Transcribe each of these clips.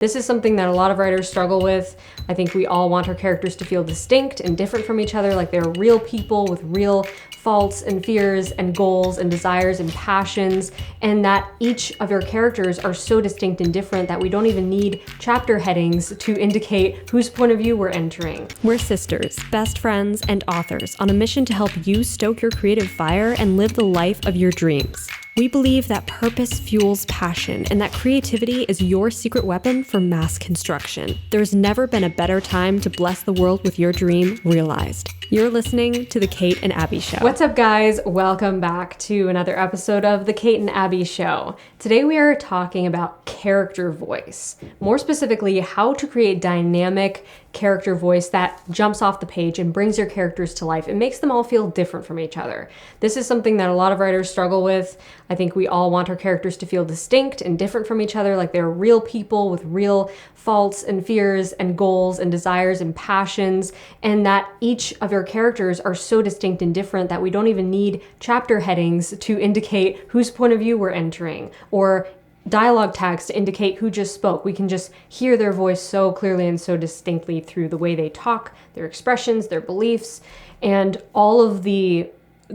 This is something that a lot of writers struggle with. I think we all want our characters to feel distinct and different from each other, like they're real people with real faults and fears and goals and desires and passions, and that each of your characters are so distinct and different that we don't even need chapter headings to indicate whose point of view we're entering. We're sisters, best friends, and authors on a mission to help you stoke your creative fire and live the life of your dreams. We believe that purpose fuels passion and that creativity is your secret weapon for mass construction. There's never been a better time to bless the world with your dream realized. You're listening to The Kate and Abby Show. What's up, guys? Welcome back to another episode of The Kate and Abby Show. Today we are talking about character voice. More specifically, how to create dynamic character voice that jumps off the page and brings your characters to life. It makes them all feel different from each other. This is something that a lot of writers struggle with. I think we all want our characters to feel distinct and different from each other, like they're real people with real faults and fears and goals and desires and passions, and that each of your characters are so distinct and different that we don't even need chapter headings to indicate whose point of view we're entering, or dialogue tags to indicate who just spoke. We can just hear their voice so clearly and so distinctly through the way they talk, their expressions, their beliefs, and all of the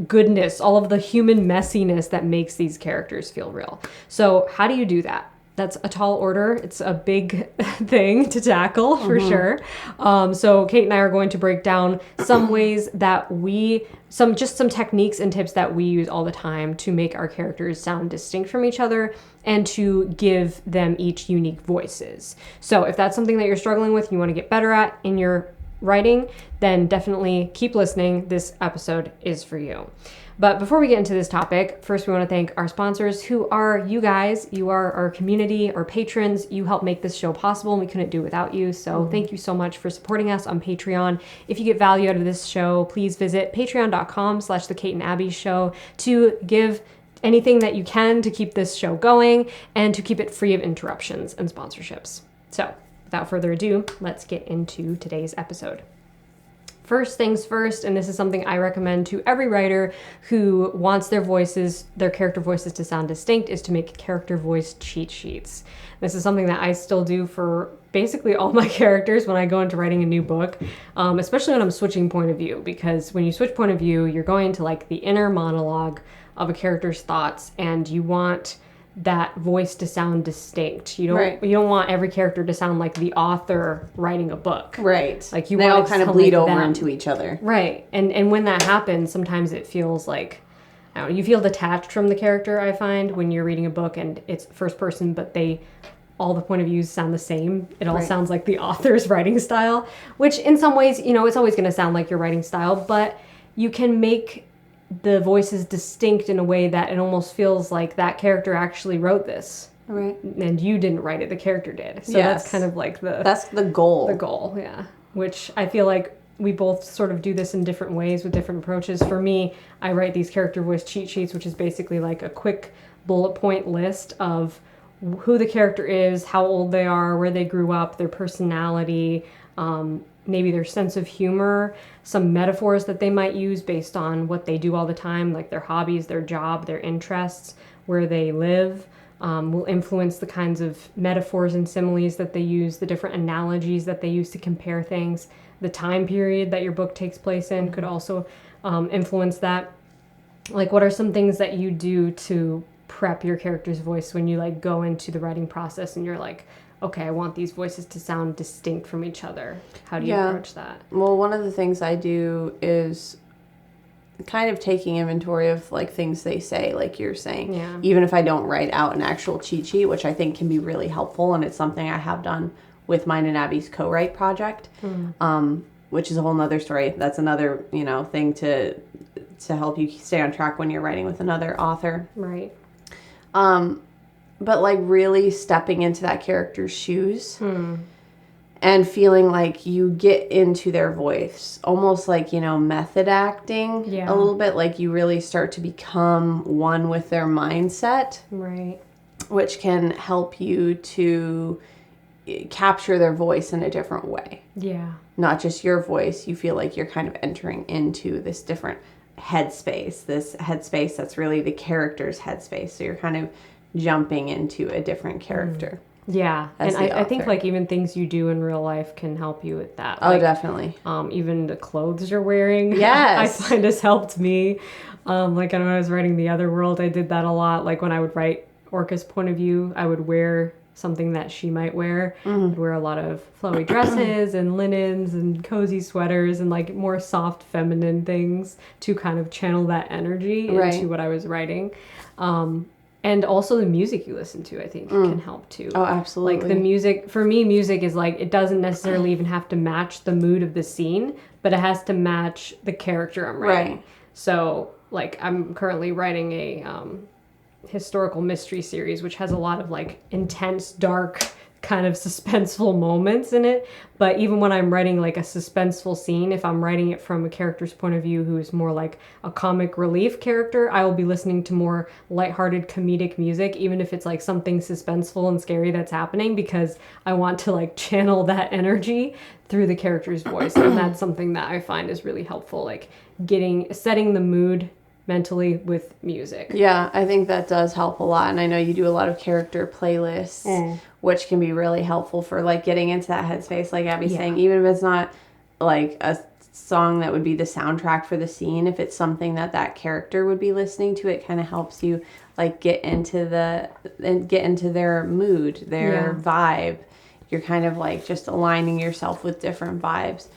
goodness, all of the human messiness that makes these characters feel real. So how do you do that? That's a tall order. It's a big thing to tackle for sure. So Kate and I are going to break down some ways that some techniques and tips that we use all the time to make our characters sound distinct from each other and to give them each unique voices. So if that's something that you're struggling with, you want to get better at in your writing, then definitely keep listening. This episode is for you. But before we get into this topic, first we want to thank our sponsors, who are you guys. You are our community, our patrons. You help make this show possible, and we couldn't do it without you. So thank you so much for supporting us on Patreon. If you get value out of this show, please visit patreon.com/The Kate and Abby Show to give anything that you can to keep this show going and to keep it free of interruptions and sponsorships. So without further ado, let's get into today's episode. First things first, and this is something I recommend to every writer who wants their character voices to sound distinct, is to make character voice cheat sheets. This is something that I still do for basically all my characters when I go into writing a new book, especially when I'm switching point of view, because when you switch point of view, you're going to like the inner monologue of a character's thoughts, and you want that voice to sound distinct. You don't want every character to sound like the author writing a book. Right. Like they all kind of bleed over into each other. Right. And when that happens, sometimes it feels like, I don't know, you feel detached from the character, I find, when you're reading a book and it's first person, but all the point of views sound the same. It all sounds like the author's writing style, which in some ways, it's always going to sound like your writing style, but you can make the voices distinct in a way that it almost feels like that character actually wrote this. Right. And you didn't write it, the character did. So that's kind of like that's the goal. The goal, yeah. Which I feel like we both sort of do this in different ways with different approaches. For me, I write these character voice cheat sheets, which is basically like a quick bullet point list of who the character is, how old they are, where they grew up, their personality, maybe their sense of humor, some metaphors that they might use based on what they do all the time, like their hobbies, their job, their interests, where they live, will influence the kinds of metaphors and similes that they use, the different analogies that they use to compare things. The time period that your book takes place in could also influence that. Like, what are some things that you do to prep your character's voice when you like go into the writing process and you're like, okay, I want these voices to sound distinct from each other? How do you approach that? Well, one of the things I do is kind of taking inventory of like things they say, like you're saying. Yeah. Even if I don't write out an actual cheat sheet, which I think can be really helpful, and it's something I have done with mine and Abby's co-write project, which is a whole nother story. That's another, thing to help you stay on track when you're writing with another author. Right. But like really stepping into that character's shoes and feeling like you get into their voice, almost like, method acting a little bit, like you really start to become one with their mindset. Right. Which can help you to capture their voice in a different way. Yeah. Not just your voice. You feel like you're kind of entering into this different headspace that's really the character's headspace. So you're kind of jumping into a different character. Yeah. as And the I think author. like even things you do in real life can help you with that. Oh, Like, definitely. even the clothes you're wearing, Yes. I find has helped me. Like when I was writing The Other World, I did that a lot. Like when I would write Orca's point of view, I would wear something that she might wear. I'd wear a lot of flowy dresses and linens and cozy sweaters and like more soft feminine things to kind of channel that energy Right. into what I was writing. And also the music you listen to, I think, can help too. Oh, absolutely. Like the music, for me, music is like, it doesn't necessarily even have to match the mood of the scene, but it has to match the character I'm writing. Right. So, like, I'm currently writing a historical mystery series, which has a lot of like intense, dark, kind of suspenseful moments in it. But even when I'm writing like a suspenseful scene, if I'm writing it from a character's point of view who is more like a comic relief character, I will be listening to more lighthearted comedic music, even if it's like something suspenseful and scary that's happening, because I want to like channel that energy through the character's voice. And that's something that I find is really helpful, like setting the mood mentally with music. Yeah, I think that does help a lot. And I know you do a lot of character playlists, which can be really helpful for like getting into that headspace, like Abby's saying, even if it's not like a song that would be the soundtrack for the scene, if it's something that that character would be listening to, it kind of helps you like get into their mood, their vibe. You're kind of like just aligning yourself with different vibes.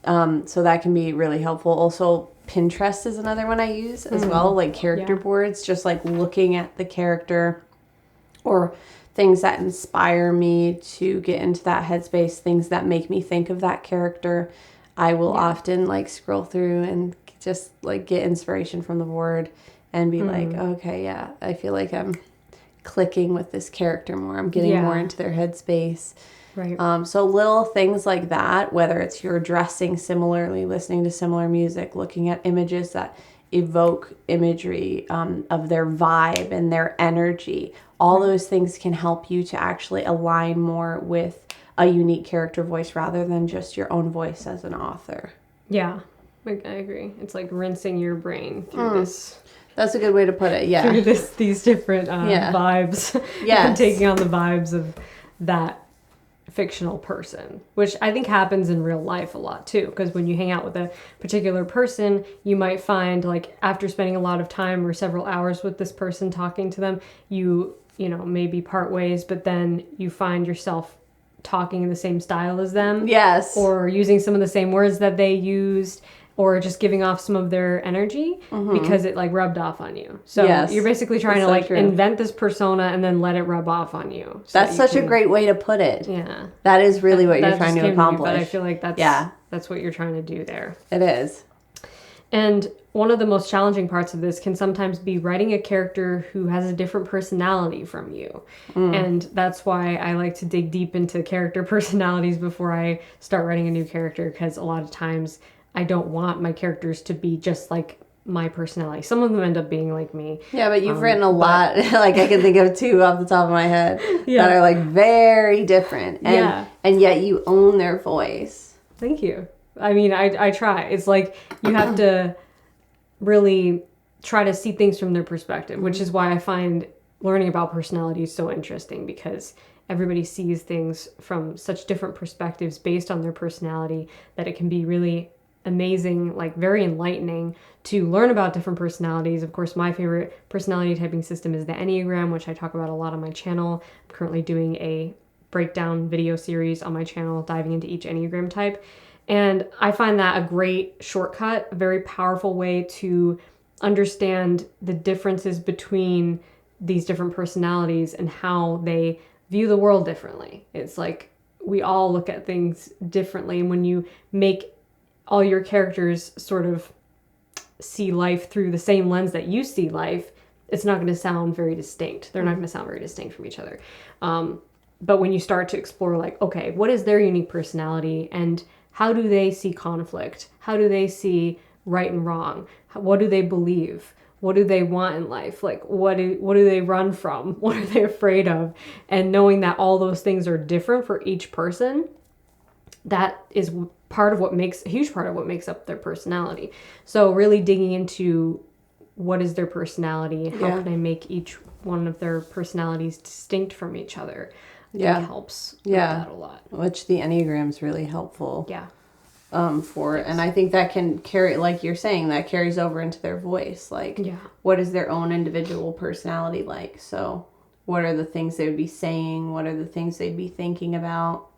So that can be really helpful. Also, Pinterest is another one I use as well, like character boards, just like looking at the character or things that inspire me to get into that headspace, things that make me think of that character. I will often like scroll through and just like get inspiration from the board and be like, okay, yeah, I feel like I'm clicking with this character more. I'm getting more into their headspace. Right. So little things like that, whether it's you're dressing similarly, listening to similar music, looking at images that evoke imagery of their vibe and their energy, all those things can help you to actually align more with a unique character voice rather than just your own voice as an author. Yeah, I agree. It's like rinsing your brain through this. That's a good way to put it. Yeah. Through these different vibes. Yes. And taking on the vibes of that fictional person, which I think happens in real life a lot too, because when you hang out with a particular person, you might find like after spending a lot of time or several hours with this person talking to them, you know, maybe part ways, but then you find yourself talking in the same style as them. Yes. Or using some of the same words that they used, or just giving off some of their energy because it like rubbed off on you. So you're basically trying to so like true. invent this persona and then let it rub off on you. So That's such a great way to put it. Yeah. That is really what you're That trying just to came me, accomplish. but I feel like that's what you're trying to do there. It is. And one of the most challenging parts of this can sometimes be writing a character who has a different personality from you. And that's why I like to dig deep into character personalities before I start writing a new character, because a lot of times I don't want my characters to be just like my personality. Some of them end up being like me. Yeah, but you've written a lot. Like I can think of two off the top of my head Yeah. that are like very different. And, and yet you own their voice. Thank you. I mean, I try. It's like you have to really try to see things from their perspective, which is why I find learning about personality is so interesting, because everybody sees things from such different perspectives based on their personality that it can be really amazing, like very enlightening to learn about different personalities. Of course, my favorite personality typing system is the Enneagram, which I talk about a lot on my channel. I'm currently doing a breakdown video series on my channel diving into each Enneagram type. And I find that a great shortcut, a very powerful way to understand the differences between these different personalities and how they view the world differently. It's like we all look at things differently. And when you make all your characters sort of see life through the same lens that you see life, it's not going to sound very distinct. They're not going to sound very distinct from each other. But when you start to explore like, okay, what is their unique personality and how do they see conflict? How do they see right and wrong? What do they believe? What do they want in life? Like, what do they run from? What are they afraid of? And knowing that all those things are different for each person, that is part of what makes a huge part of what makes up their personality. So really digging into what is their personality, how can I make each one of their personalities distinct from each other, think helps with that a lot. Which the Enneagram's really helpful. Yeah. For it. And I think that can carry, like you're saying, that carries over into their voice. Like, what is their own individual personality like? So, what are the things they would be saying? What are the things they'd be thinking about?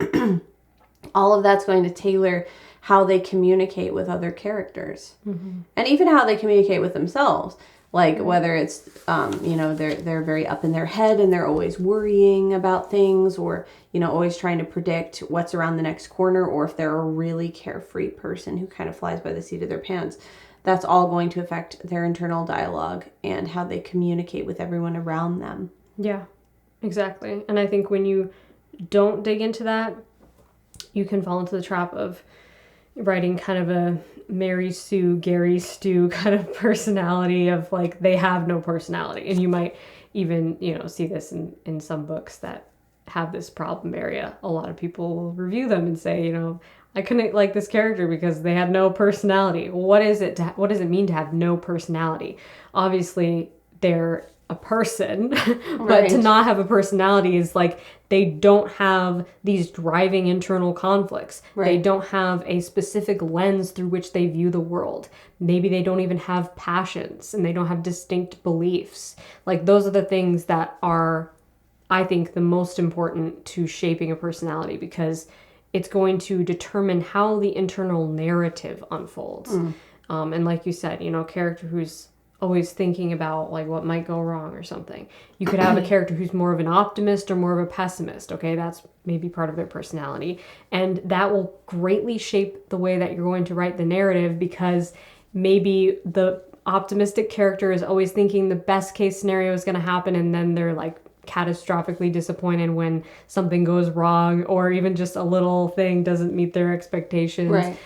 All of that's going to tailor how they communicate with other characters. And even how they communicate with themselves. Like, whether it's, they're very up in their head and they're always worrying about things, or, always trying to predict what's around the next corner, or if they're a really carefree person who kind of flies by the seat of their pants. That's all going to affect their internal dialogue and how they communicate with everyone around them. Yeah, exactly. And I think when you don't dig into that, you can fall into the trap of writing kind of a Mary Sue, Gary Stu kind of personality of like, they have no personality. And you might even, see this in some books that have this problem area. A lot of people will review them and say, I couldn't like this character because they had no personality. What does it mean to have no personality? Obviously, they're a person, but to not have a personality is like they don't have these driving internal conflicts. They don't have a specific lens through which they view the world. Maybe they don't even have passions and they don't have distinct beliefs. Like, those are the things that are, I think, the most important to shaping a personality, because it's going to determine how the internal narrative unfolds. And like you said, a character who's always thinking about like what might go wrong or something. You could have a character who's more of an optimist or more of a pessimist. Okay, that's maybe part of their personality. And that will greatly shape the way that you're going to write the narrative, because maybe the optimistic character is always thinking the best case scenario is going to happen, and then they're like catastrophically disappointed when something goes wrong, or even just a little thing doesn't meet their expectations.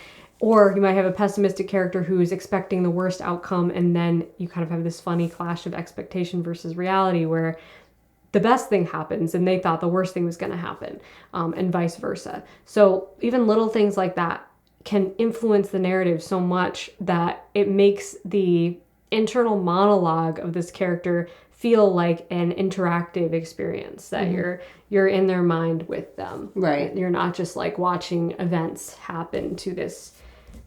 Or you might have a pessimistic character who's expecting the worst outcome, and then you kind of have this funny clash of expectation versus reality where the best thing happens and they thought the worst thing was going to happen, and vice versa. So even little things like that can influence the narrative so much that it makes the internal monologue of this character feel like an interactive experience, that you're in their mind with them. You're not just like watching events happen to this,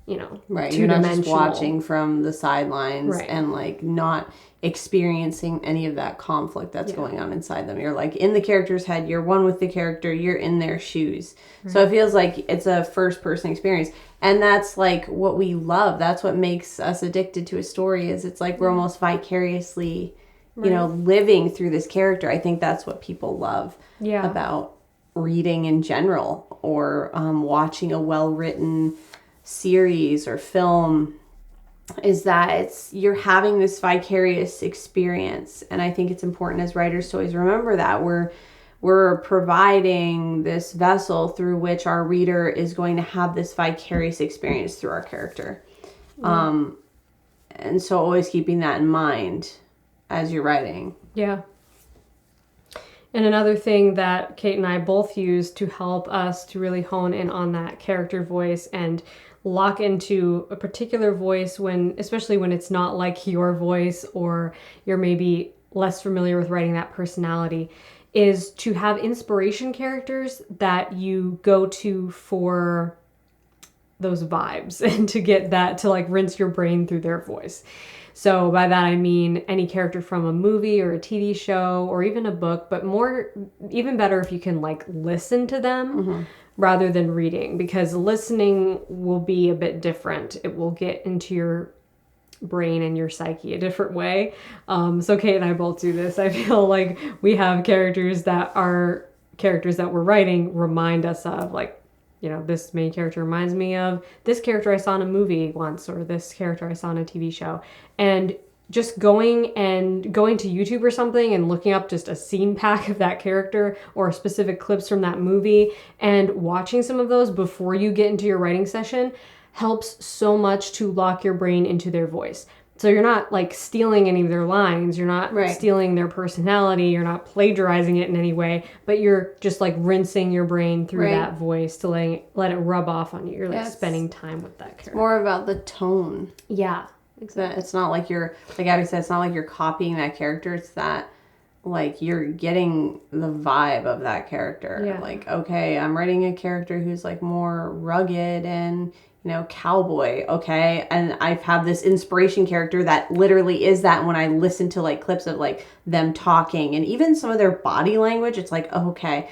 You're not just watching from the sidelines and like not experiencing any of that conflict that's going on inside them. You're like in the character's head, you're one with the character, you're in their shoes. So it feels like it's a first person experience. And that's like what we love. That's what makes us addicted to a story, is it's like we're almost vicariously, living through this character. I think that's what people love about reading in general, or watching a well-written series or film, is that you're having this vicarious experience. And I think it's important as writers to always remember that we're providing this vessel through which our reader is going to have this vicarious experience through our character. And so always keeping that in mind as you're writing. And another thing that Kate and I both use to help us to really hone in on that character voice and lock into a particular voice, especially when it's not like your voice, or you're maybe less familiar with writing that personality, is to have inspiration characters that you go to for those vibes and to get that to like rinse your brain through their voice. So by that I mean any character from a movie or a TV show or even a book, but even better if you can like listen to them rather than reading, because listening will be a bit different. It will get into your brain and your psyche a different way. So Kate and I both do this. I feel like we have characters that we're writing remind us of, like, this main character reminds me of this character I saw in a movie once, or this character I saw in a TV show. And just going to YouTube or something and looking up just a scene pack of that character or specific clips from that movie and watching some of those before you get into your writing session helps so much to lock your brain into their voice. So you're not like stealing any of their lines, you're not stealing their personality, you're not plagiarizing it in any way, but you're just like rinsing your brain through that voice to let it rub off on you. You're like spending time with that character. It's more about the tone. Yeah, exactly. It's not like you're, like Abby said, it's not like you're copying that character. It's that like you're getting the vibe of that character. Yeah. Like, okay, I'm writing a character who's like more rugged and, you know, cowboy. Okay. And I've had this inspiration character that literally is that. And when I listen to like clips of like them talking and even some of their body language, it's like, okay,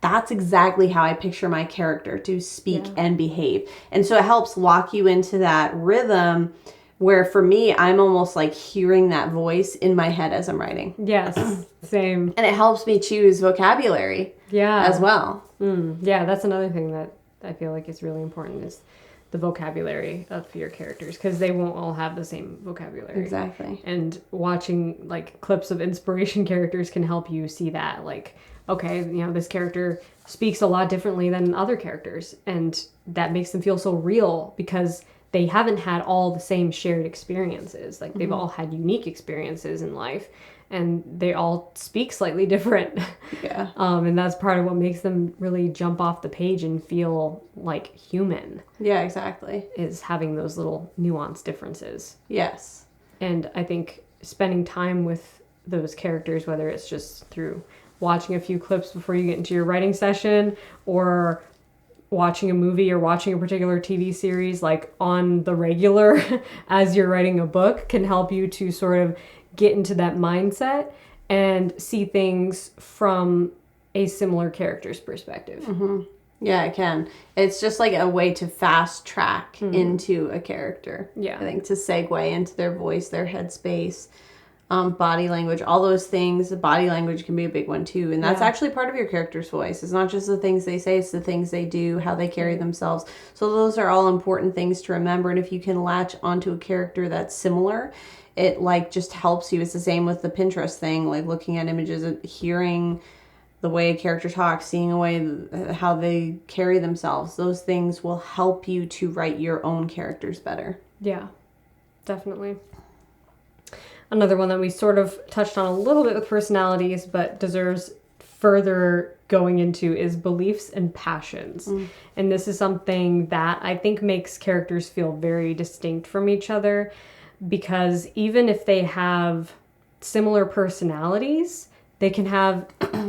that's exactly how I picture my character to speak and behave. And so it helps lock you into that rhythm where for me, I'm almost like hearing that voice in my head as I'm writing. Yes, same. And it helps me choose vocabulary as well. Yeah, that's another thing that I feel like is really important is the vocabulary of your characters, because they won't all have the same vocabulary. Exactly. And watching like clips of inspiration characters can help you see that, like, okay, you know, this character speaks a lot differently than other characters, and that makes them feel so real because they haven't had all the same shared experiences. Like, they've all had unique experiences in life, and they all speak slightly different. Yeah. And that's part of what makes them really jump off the page and feel like human, Yeah, exactly. is having those little nuanced differences. Yes. And I think spending time with those characters, whether it's just through watching a few clips before you get into your writing session, or watching a movie or watching a particular TV series like on the regular as you're writing a book, can help you to sort of get into that mindset and see things from a similar character's perspective. Yeah, it can. It's just like a way to fast track into a character. Yeah. I think to segue into their voice, their headspace, body language, all those things. The body language can be a big one too. And that's actually part of your character's voice. It's not just the things they say, it's the things they do, how they carry themselves. So those are all important things to remember. And if you can latch onto a character that's similar, it like just helps you. It's the same with the Pinterest thing, like looking at images, hearing the way a character talks, seeing a way how they carry themselves. Those things will help you to write your own characters better. Yeah, definitely. Another one that we sort of touched on a little bit with personalities, but deserves further going into, is beliefs and passions. And this is something that I think makes characters feel very distinct from each other, because even if they have similar personalities, they can have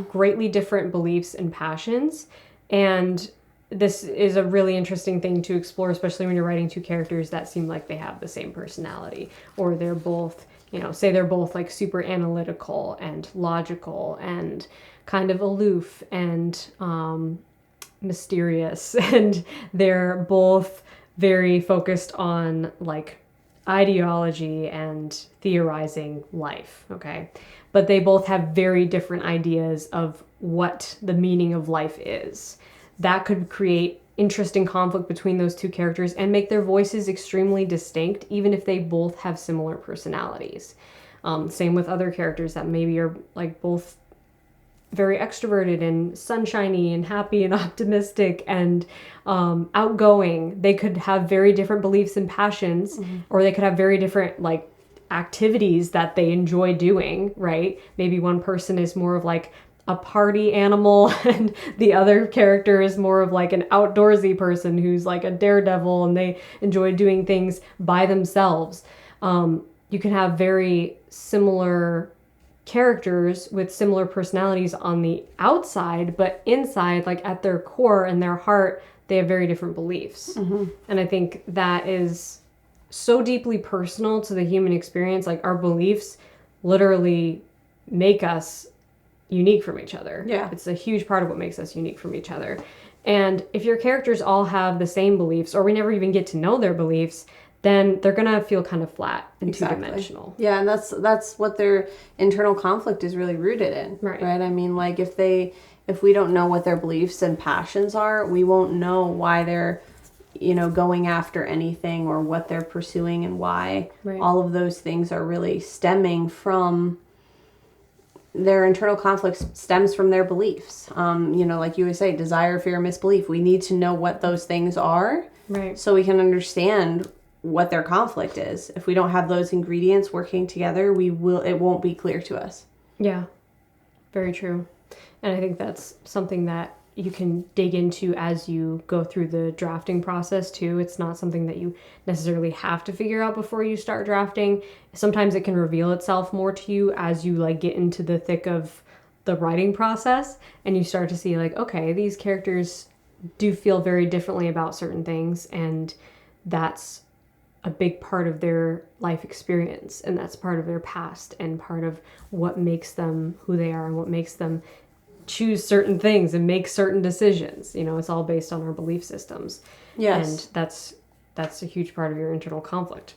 greatly different beliefs and passions. And this is a really interesting thing to explore, especially when you're writing two characters that seem like they have the same personality, or they're both, you know, say they're both like super analytical and logical and kind of aloof and mysterious, and they're both very focused on like ideology and theorizing life, okay? But they both have very different ideas of what the meaning of life is. That could create interesting conflict between those two characters and make their voices extremely distinct, even if they both have similar personalities. Same with other characters that maybe are like both very extroverted and sunshiny and happy and optimistic and outgoing. They could have very different beliefs and passions, or they could have very different like activities that they enjoy doing, right? Maybe one person is more of like a party animal and the other character is more of like an outdoorsy person who's like a daredevil and they enjoy doing things by themselves. You can have very similar characters with similar personalities on the outside, but inside, like at their core and their heart, they have very different beliefs. And I think that is so deeply personal to the human experience. Like, our beliefs literally make us unique from each other. Yeah. It's a huge part of what makes us unique from each other. And if your characters all have the same beliefs, or we never even get to know their beliefs, then they're gonna feel kind of flat and two-dimensional. Yeah, and that's what their internal conflict is really rooted in. Right. I mean, like if we don't know what their beliefs and passions are, we won't know why they're, you know, going after anything or what they're pursuing and why. Right. All of those things are really stemming from their internal conflict, stems from their beliefs. You know, like you would say, desire, fear, misbelief. We need to know what those things are, Right. so we can understand what their conflict is. If we don't have those ingredients working together, it won't be clear to us. Yeah, very true. And I think that's something that you can dig into as you go through the drafting process too. It's not something that you necessarily have to figure out before you start drafting. Sometimes it can reveal itself more to you as you like get into the thick of the writing process, and you start to see like, okay, these characters do feel very differently about certain things, and that's a big part of their life experience, and that's part of their past and part of what makes them who they are and what makes them choose certain things and make certain decisions. You know, it's all based on our belief systems. Yes. And that's a huge part of your internal conflict.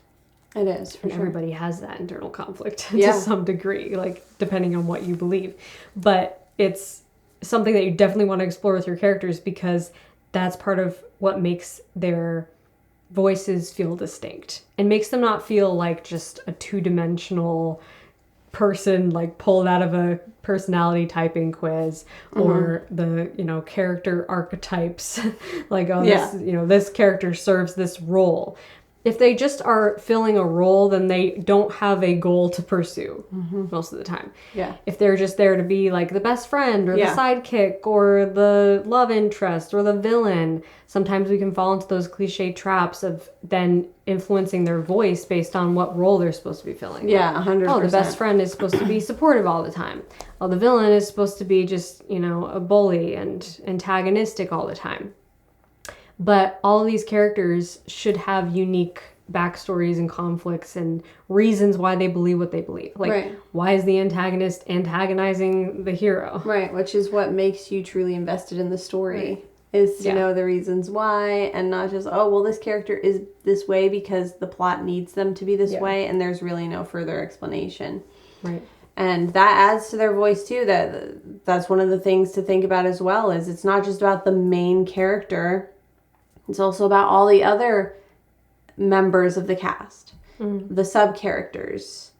It is, for and sure. Everybody has that internal conflict Yeah. to some degree, like depending on what you believe. But it's something that you definitely want to explore with your characters, because that's part of what makes their voices feel distinct and makes them not feel like just a two-dimensional person like pulled out of a personality typing quiz, or the, you know, character archetypes like, oh, this, you know, this character serves this role. If they just are filling a role, then they don't have a goal to pursue most of the time. Yeah. If they're just there to be like the best friend or the sidekick or the love interest or the villain, sometimes we can fall into those cliche traps of then influencing their voice based on what role they're supposed to be filling. Yeah, Like, 100%. oh, the best friend is supposed to be supportive all the time. Oh, the villain is supposed to be just, you know, a bully and antagonistic all the time. But all of these characters should have unique backstories and conflicts and reasons why they believe what they believe. Like, why is the antagonist antagonizing the hero? Right, which is what makes you truly invested in the story, is to know the reasons why, and not just, oh, well, this character is this way because the plot needs them to be this way, and there's really no further explanation. Right. And that adds to their voice too. That's one of the things to think about as well, is it's not just about the main character. It's also about all the other members of the cast, the sub-characters,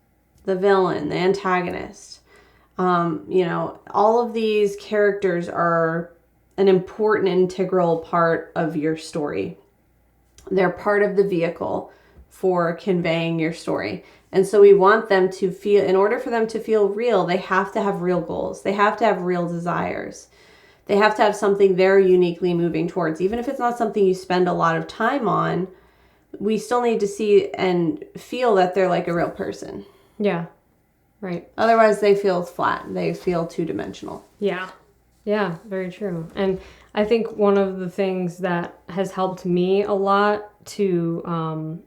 the villain, the antagonist. You know, all of these characters are an important, integral part of your story. They're part of the vehicle for conveying your story. And so we want them to feel, in order for them to feel real, they have to have real goals. They have to have real desires. They have to have something they're uniquely moving towards. Even if it's not something you spend a lot of time on, we still need to see and feel that they're like a real person. Yeah. Right. Otherwise, they feel flat. They feel two-dimensional. Yeah. Yeah, very true. And I think one of the things that has helped me a lot to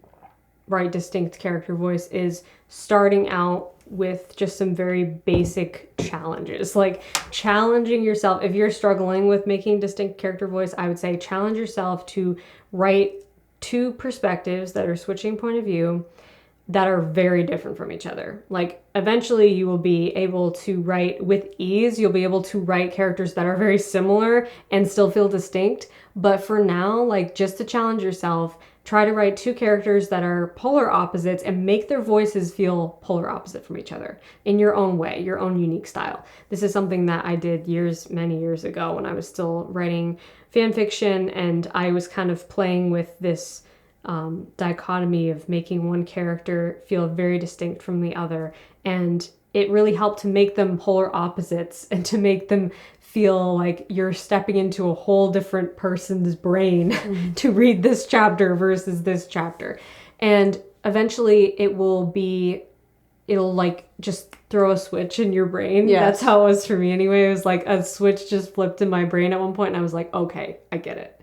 write distinct character voice is starting out with just some very basic challenges, like challenging yourself. If you're struggling with making distinct character voice, I would say challenge yourself to write two perspectives that are switching point of view that are very different from each other. Like, eventually you will be able to write with ease. You'll be able to write characters that are very similar and still feel distinct. But for now, like, just to challenge yourself, try to write two characters that are polar opposites and make their voices feel polar opposite from each other in your own way, your own unique style. This is something that I did many years ago when I was still writing fan fiction, and I was kind of playing with this dichotomy of making one character feel very distinct from the other. And it really helped to make them polar opposites and to make them feel like you're stepping into a whole different person's brain to read this chapter versus this chapter. And eventually it'll like just throw a switch in your brain. Yes. That's how it was for me anyway. It was like a switch just flipped in my brain at one point, and I was like, okay, I get it.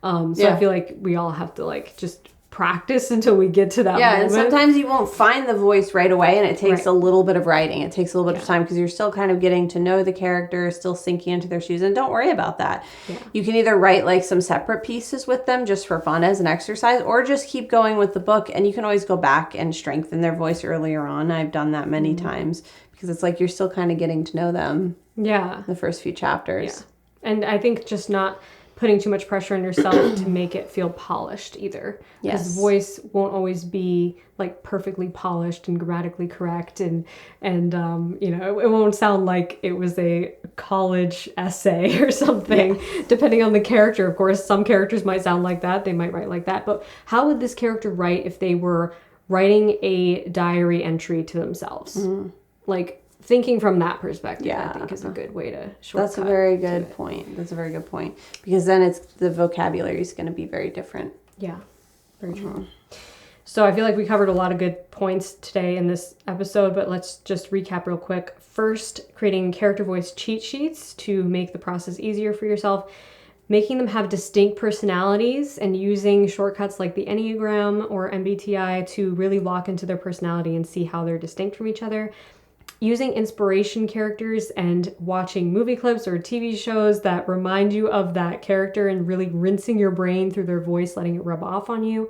So I feel like we all have to like just practice until we get to that moment. And sometimes you won't find the voice right away, and it takes a little bit of writing. It takes a little bit of time because you're still kind of getting to know the character, still sinking into their shoes, and don't worry about that. Yeah. You can either write like some separate pieces with them just for fun as an exercise, or just keep going with the book, and you can always go back and strengthen their voice earlier on. I've done that many times because it's like you're still kind of getting to know them. Yeah. The first few chapters. Yeah. And I think just not putting too much pressure on yourself to make it feel polished either. Because voice won't always be like perfectly polished and grammatically correct, and you know, it won't sound like it was a college essay or something. Depending on the character, of course, some characters might sound like that. They might write like that. But how would this character write if they were writing a diary entry to themselves? Like, thinking from that perspective, Yeah. I think, is a good way to shortcut. That's a very good point. That's a very good point. Because then the vocabulary is going to be very different. Yeah, very true. So I feel like we covered a lot of good points today in this episode, but let's just recap real quick. First, creating character voice cheat sheets to make the process easier for yourself, making them have distinct personalities, and using shortcuts like the Enneagram or MBTI to really lock into their personality and see how they're distinct from each other. Using inspiration characters and watching movie clips or TV shows that remind you of that character and really rinsing your brain through their voice, letting it rub off on you.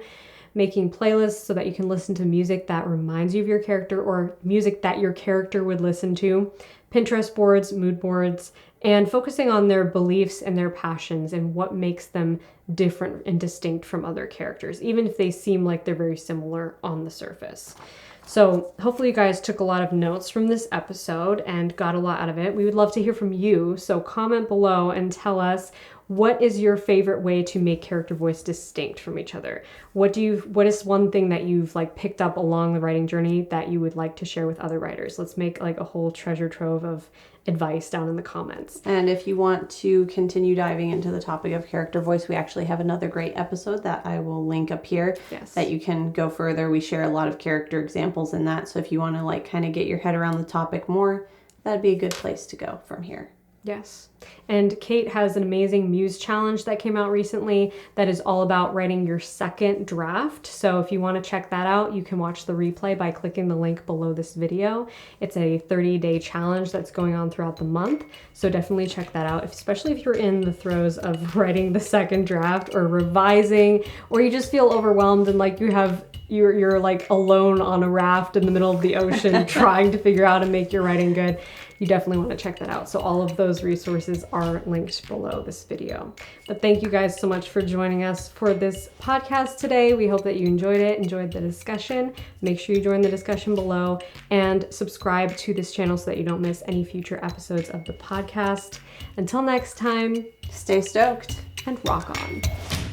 Making playlists so that you can listen to music that reminds you of your character or music that your character would listen to. Pinterest boards, mood boards, and focusing on their beliefs and their passions and what makes them different and distinct from other characters, even if they seem like they're very similar on the surface. So hopefully you guys took a lot of notes from this episode and got a lot out of it. We would love to hear from you. So comment below and tell us, what is your favorite way to make character voice distinct from each other? What is one thing that you've like picked up along the writing journey that you would like to share with other writers? Let's make like a whole treasure trove of advice down in the comments. And if you want to continue diving into the topic of character voice, we actually have another great episode that I will link up here. Yes. That you can go further. We share a lot of character examples in that. So if you want to like kind of get your head around the topic more, that'd be a good place to go from here. Yes. And Kate has an amazing Muse challenge that came out recently that is all about writing your second draft. So if you want to check that out, you can watch the replay by clicking the link below this video. It's a 30-day challenge that's going on throughout the month. So definitely check that out, especially if you're in the throes of writing the second draft or revising, or you just feel overwhelmed and like you're like alone on a raft in the middle of the ocean trying to figure out and make your writing good. You definitely want to check that out. So all of those resources are linked below this video. But thank you guys so much for joining us for this podcast today. We hope that you enjoyed the discussion. Make sure you join the discussion below and subscribe to this channel so that you don't miss any future episodes of the podcast. Until next time, stay stoked and rock on.